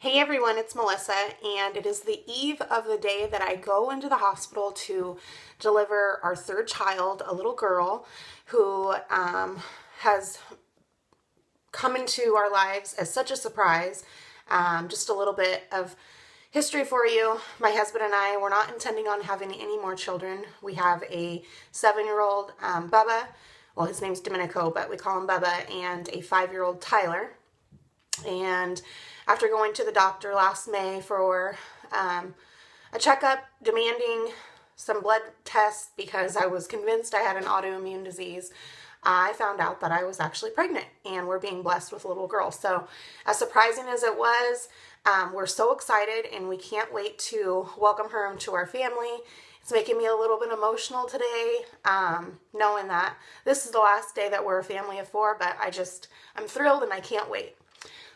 Hey everyone, it's Melissa, and it is the eve of the day that I go into the hospital to deliver our third child, a little girl who has come into our lives as such a surprise. Just a little bit of history for you. My husband and I were not intending on having any more children. We have a 7-year-old Bubba. Well, his name's Domenico, but we call him Bubba, and a 5-year-old Tyler. And after going to the doctor last May for a checkup demanding some blood tests because I was convinced I had an autoimmune disease, I found out that I was actually pregnant and we're being blessed with a little girl. So as surprising as it was, we're so excited and we can't wait to welcome her into our family. It's making me a little bit emotional today, knowing that this is the last day that we're a family of 4, but I'm thrilled and I can't wait.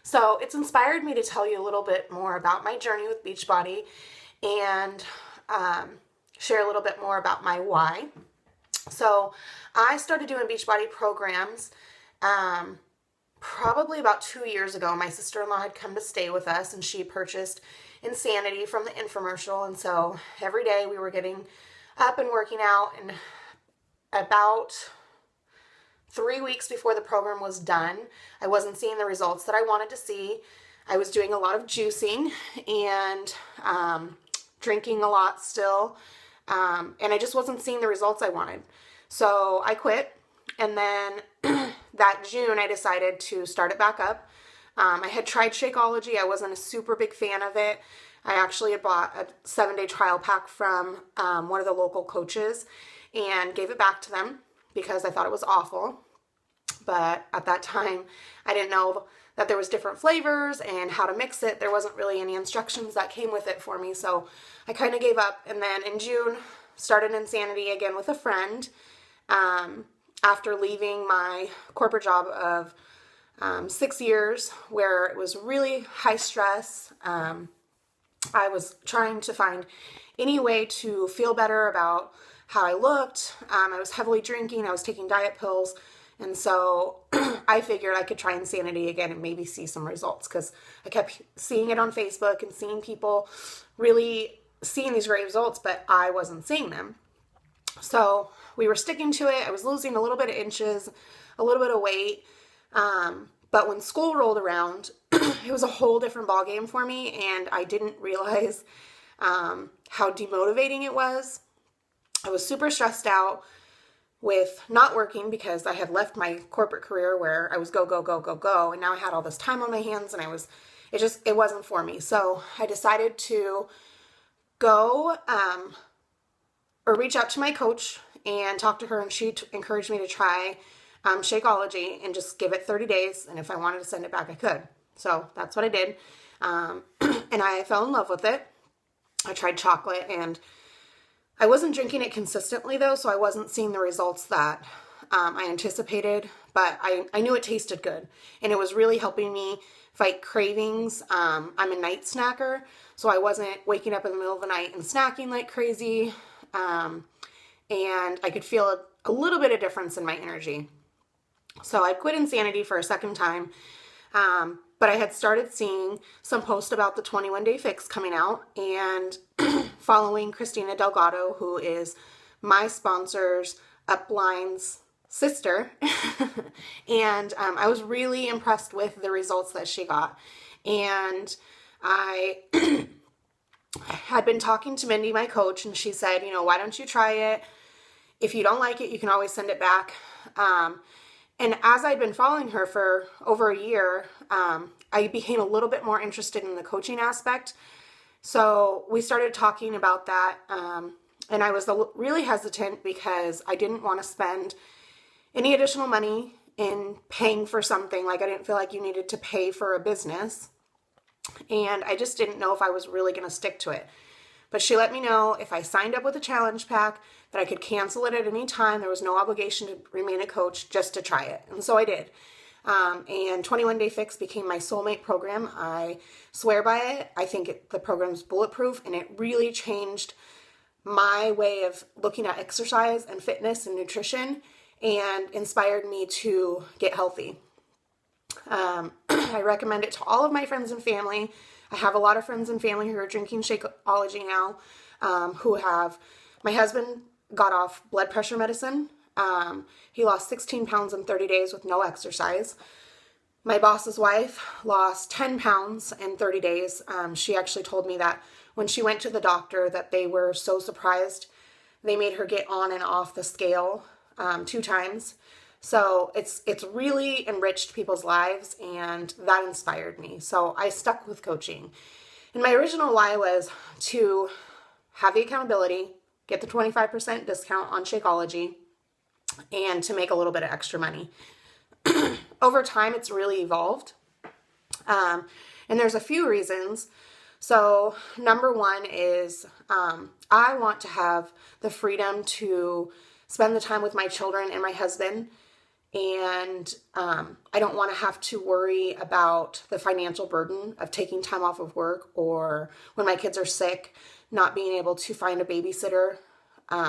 So it's inspired me to tell you a little bit more about my journey with Beachbody and share a little bit more about my why. So I started doing Beachbody programs probably about 2 years ago. My sister-in-law had come to stay with us and she purchased Insanity from the infomercial. And so every day we were getting up and working out, and about 3 weeks before the program was done, I wasn't seeing the results that I wanted to see. I was doing a lot of juicing and drinking a lot still, and I just wasn't seeing the results I wanted. So I quit, and then that June I decided to start it back up. I had tried Shakeology. I wasn't a super big fan of it. I actually had bought a 7-day trial pack from one of the local coaches and gave it back to them because I thought it was awful. But at that time, I didn't know that there was different flavors and how to mix it. There wasn't really any instructions that came with it for me, so I kind of gave up. And then in June, started Insanity again with a friend. After leaving my corporate job of 6 years, where it was really high stress, I was trying to find any way to feel better about how I looked. I was heavily drinking. I was taking diet pills. And so I figured I could try Insanity again and maybe see some results, because I kept seeing it on Facebook and seeing people really seeing these great results, but I wasn't seeing them. So we were sticking to it. I was losing a little bit of inches, a little bit of weight. But when school rolled around, it was a whole different ballgame for me, and I didn't realize how demotivating it was. I was super stressed out with not working because I had left my corporate career where I was go, go, go, go, go. And now I had all this time on my hands and it wasn't for me. So I decided to go or reach out to my coach and talk to her. And she encouraged me to try Shakeology and just give it 30 days. And if I wanted to send it back, I could. So that's what I did. And I fell in love with it. I tried chocolate, and I wasn't drinking it consistently though, so I wasn't seeing the results that I anticipated, but I knew it tasted good, and it was really helping me fight cravings. I'm a night snacker, so I wasn't waking up in the middle of the night and snacking like crazy, and I could feel a little bit of difference in my energy. So I quit Insanity for a second time, but I had started seeing some posts about the 21-day fix coming out, and following Christina Delgado, who is my sponsor's upline's sister. And I was really impressed with the results that she got. And I had been talking to Mindy, my coach, and she said, why don't you try it? If you don't like it, you can always send it back. And as I'd been following her for over a year, I became a little bit more interested in the coaching aspect. So we started talking about that, and I was really hesitant because I didn't want to spend any additional money in paying for something. Like, I didn't feel like you needed to pay for a business, and I just didn't know if I was really going to stick to it. But she let me know if I signed up with a challenge pack that I could cancel it at any time. There was no obligation to remain a coach, just to try it. And so I did. And 21 Day Fix became my soulmate program. I swear by it. I think the program's bulletproof, and it really changed my way of looking at exercise and fitness and nutrition, and inspired me to get healthy. I recommend it to all of my friends and family. I have a lot of friends and family who are drinking Shakeology now, my husband got off blood pressure medicine. He lost 16 pounds in 30 days with no exercise. My boss's wife lost 10 pounds in 30 days. She actually told me that when she went to the doctor that they were so surprised. They made her get on and off the scale 2 times. So it's really enriched people's lives, and that inspired me. So I stuck with coaching. And my original why was to have the accountability, get the 25% discount on Shakeology, and to make a little bit of extra money. Over time, it's really evolved. And there's a few reasons. So number one is I want to have the freedom to spend the time with my children and my husband. And I don't want to have to worry about the financial burden of taking time off of work, or when my kids are sick, not being able to find a babysitter,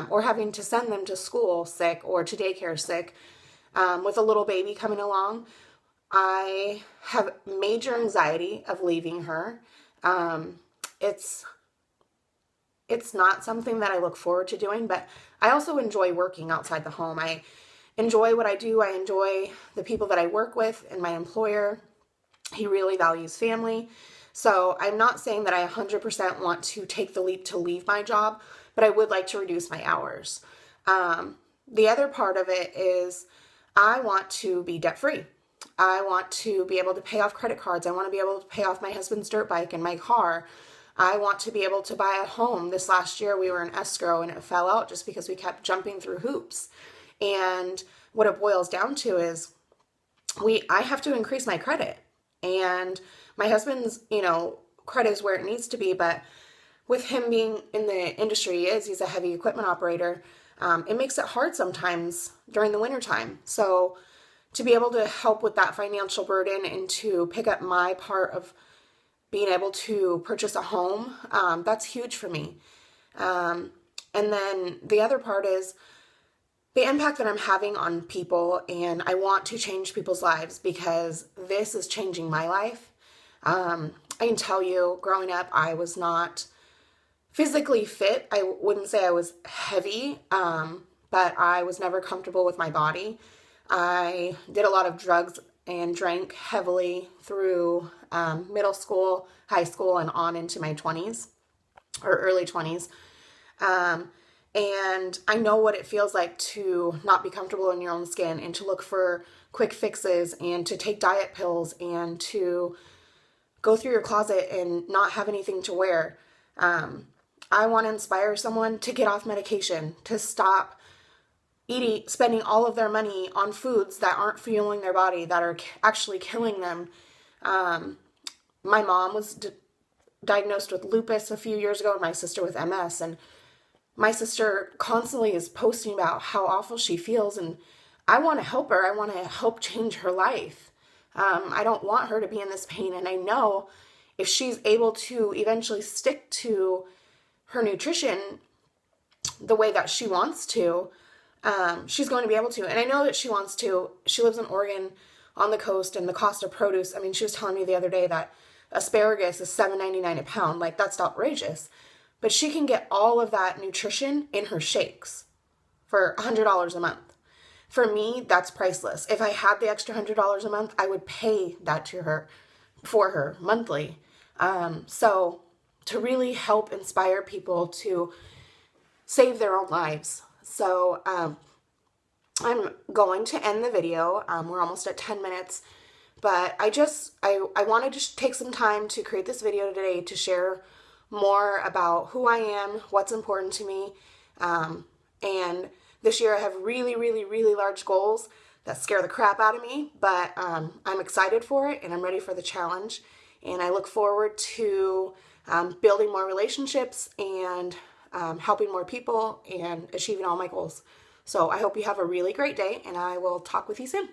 or having to send them to school sick or to daycare sick. With a little baby coming along, I have major anxiety of leaving her. It's not something that I look forward to doing, but I also enjoy working outside the home. I enjoy what I do. I enjoy the people that I work with, and my employer, he really values family. So I'm not saying that I 100% want to take the leap to leave my job, but I would like to reduce my hours. The other part of it is I want to be debt-free. I want to be able to pay off credit cards. I want to be able to pay off my husband's dirt bike and my car. I want to be able to buy a home. This last year we were in escrow and it fell out just because we kept jumping through hoops. And what it boils down to is I have to increase my credit. And my husband's, credit is where it needs to be, but with him being in the industry he's a heavy equipment operator, it makes it hard sometimes during the wintertime. So to be able to help with that financial burden and to pick up my part of being able to purchase a home, that's huge for me. And then the other part is the impact that I'm having on people, and I want to change people's lives because this is changing my life. I can tell you, growing up, I was not physically fit. I wouldn't say I was heavy, but I was never comfortable with my body. I did a lot of drugs and drank heavily through middle school, high school, and on into my 20s or early 20s. And I know what it feels like to not be comfortable in your own skin and to look for quick fixes and to take diet pills and to go through your closet and not have anything to wear. I want to inspire someone to get off medication, to stop spending all of their money on foods that aren't fueling their body, that are actually killing them. My mom was diagnosed with lupus a few years ago, and my sister with MS, and my sister constantly is posting about how awful she feels, and I want to help her. I want to help change her life. I don't want her to be in this pain, and I know if she's able to eventually stick to her nutrition the way that she wants to, she's going to be able to. And I know that she wants to. She lives in Oregon on the coast, and the cost of produce, I mean, she was telling me the other day that asparagus is $7.99 a pound. Like, that's outrageous. But she can get all of that nutrition in her shakes for $100 a month. For me, that's priceless. If I had the extra $100 a month, I would pay that for her monthly. So to really help inspire people to save their own lives. So I'm going to end the video. We're almost at 10 minutes. But I wanted to take some time to create this video today to share more about who I am, what's important to me. And this year I have really, really, really large goals that scare the crap out of me, but I'm excited for it and I'm ready for the challenge. And I look forward to building more relationships and helping more people and achieving all my goals. So I hope you have a really great day, and I will talk with you soon.